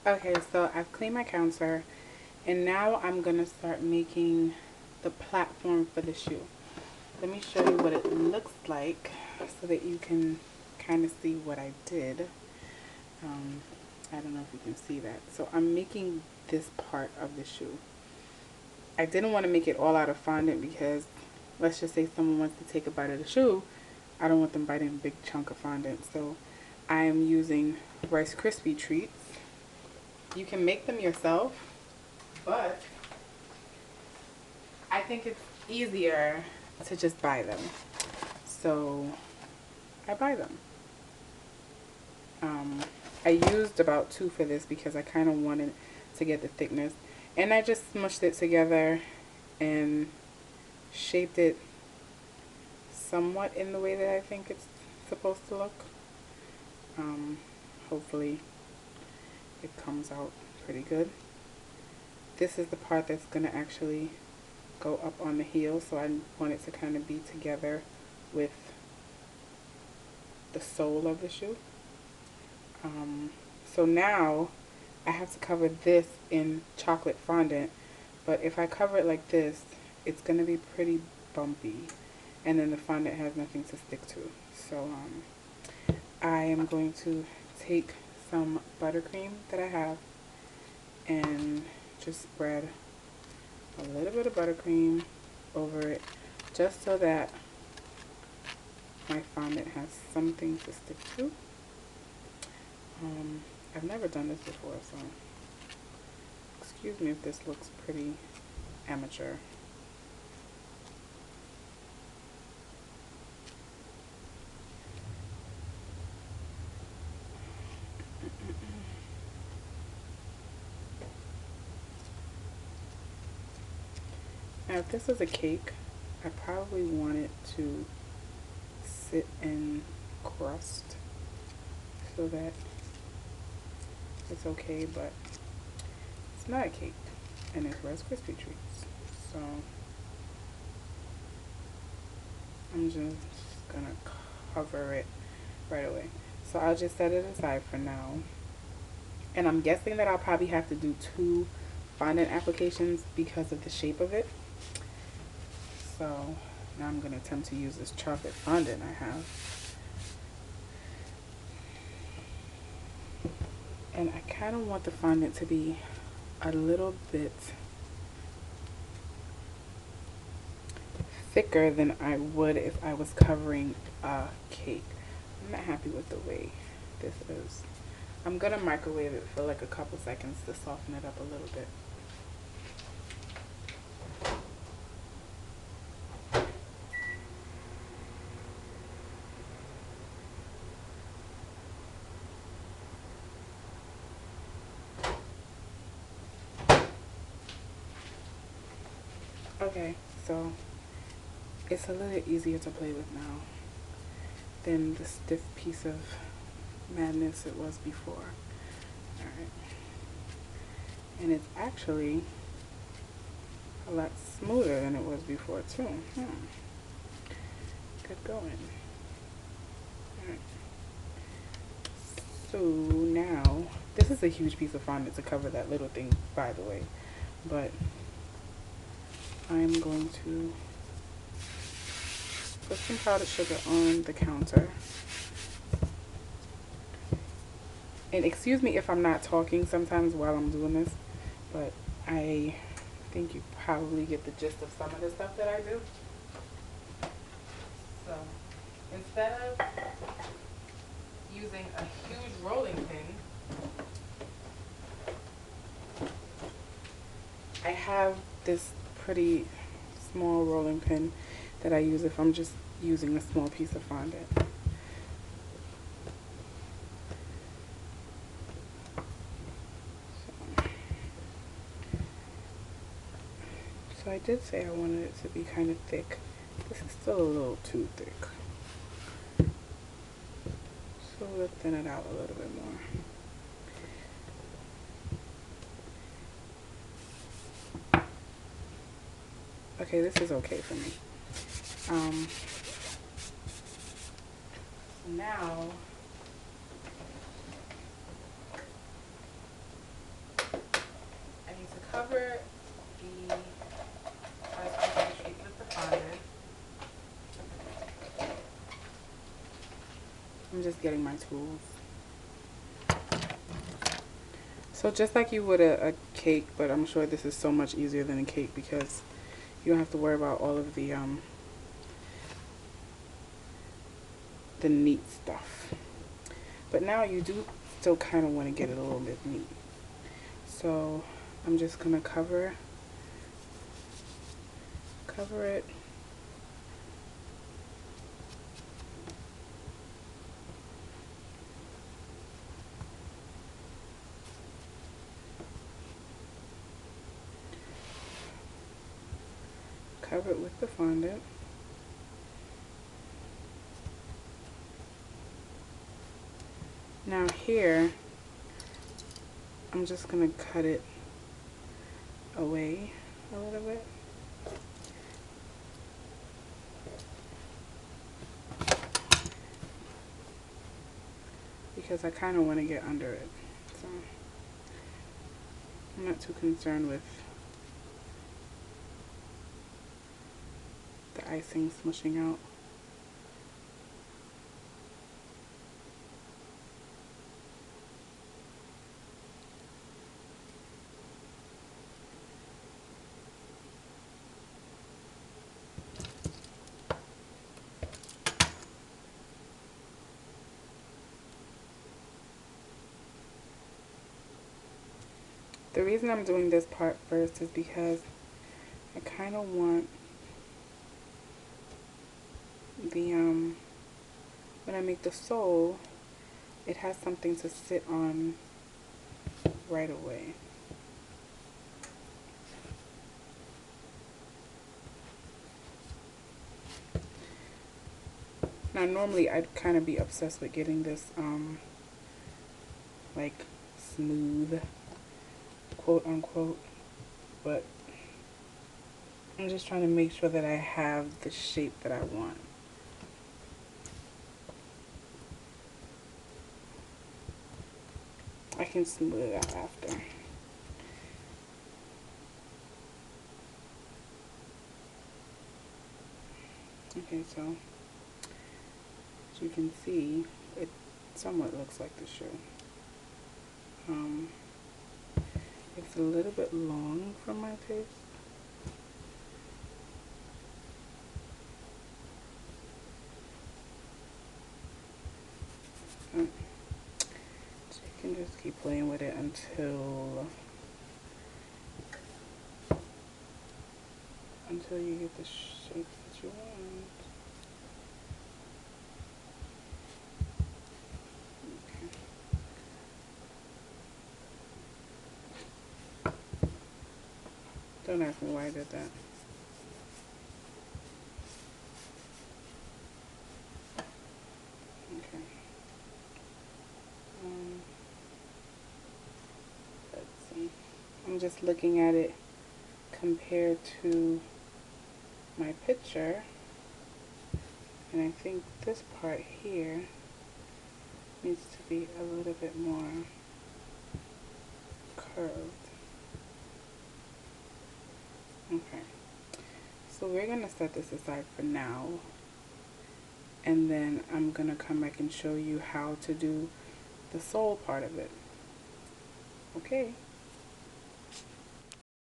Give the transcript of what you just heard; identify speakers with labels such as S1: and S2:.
S1: Okay, so I've cleaned my counter and now I'm gonna start making the platform for the shoe. Let me show you what it looks like so that you can kind of see what I did. Um, I don't know if you can see that. So I'm making this part of the shoe. I didn't want to make it all out of fondant because let's just say someone wants to take a bite of the shoe. I don't want them biting a big chunk of fondant. So I am using Rice Krispie treats. You can make them yourself, but I think it's easier to just buy them. So I buy them. I used about 2 for this because I kind of wanted to get the thickness. And I just smushed it together and shaped it somewhat in the way that I think it's supposed to look. Hopefully it comes out pretty good. This is the part that's going to actually go up on the heel, so I want it to kind of be together with the sole of the shoe. So now I have to cover this in chocolate fondant, but if I cover it like this, it's going to be pretty bumpy, and then the fondant has nothing to stick to. So I am going to take some buttercream that I have and just spread a little bit of buttercream over it just so that my fondant has something to stick to. I've never done this before, so excuse me if this looks pretty amateur. Now if this was a cake, I probably want it to sit in crust so that it's okay, but it's not a cake and it's Rice Krispie treats, so I'm just gonna cover it right away. So I'll just set it aside for now, and I'm guessing that I'll probably have to do 2 fondant applications because of the shape of it. So now I'm gonna attempt to use this chocolate fondant I have. And I kind of want the fondant to be a little bit thicker than I would if I was covering a cake. I'm not happy with the way this is. I'm gonna microwave it for like a couple seconds to soften it up a little bit. Okay, so it's a little easier to play with now than the stiff piece of madness it was before. Alright. And it's actually a lot smoother than it was before too. Good going. Alright. So now, this is a huge piece of fondant to cover that little thing, by the way, but I'm going to put some powdered sugar on the counter. And excuse me if I'm not talking sometimes while I'm doing this, but I think you probably get the gist of some of the stuff that I do. So instead of using a huge rolling pin, I have this pretty small rolling pin that I use if I'm just using a small piece of fondant. So I did say I wanted it to be kind of thick. This is still a little too thick. So we'll thin it out a little bit more. Okay, this is okay for me. Now I'm just getting my tools. So just like you would a cake, but I'm sure this is so much easier than a cake because you don't have to worry about all of the neat stuff. But now you do still kind of want to get it a little bit neat. So I'm just gonna cover it. Cover it with the fondant. Now here, I'm just gonna cut it away a little bit. Because I kind of want to get under it. So I'm not too concerned with the icing smushing out. The reason I'm doing this part first is because I kind of want the, when I make the sole, it has something to sit on right away. Now normally I'd kind of be obsessed with getting this, like smooth, quote unquote, but I'm just trying to make sure that I have the shape that I want. I can smooth it out after. Okay, so as you can see, it somewhat looks like the shoe. It's a little bit long for my taste. So you can just keep playing with it until you get the shape that you want. Don't ask me why I did that. Okay. Let's see. I'm just looking at it compared to my picture, and I think this part here needs to be a little bit more curved. Okay, so we're gonna set this aside for now, and then I'm gonna come back and show you how to do the sole part of it. Okay.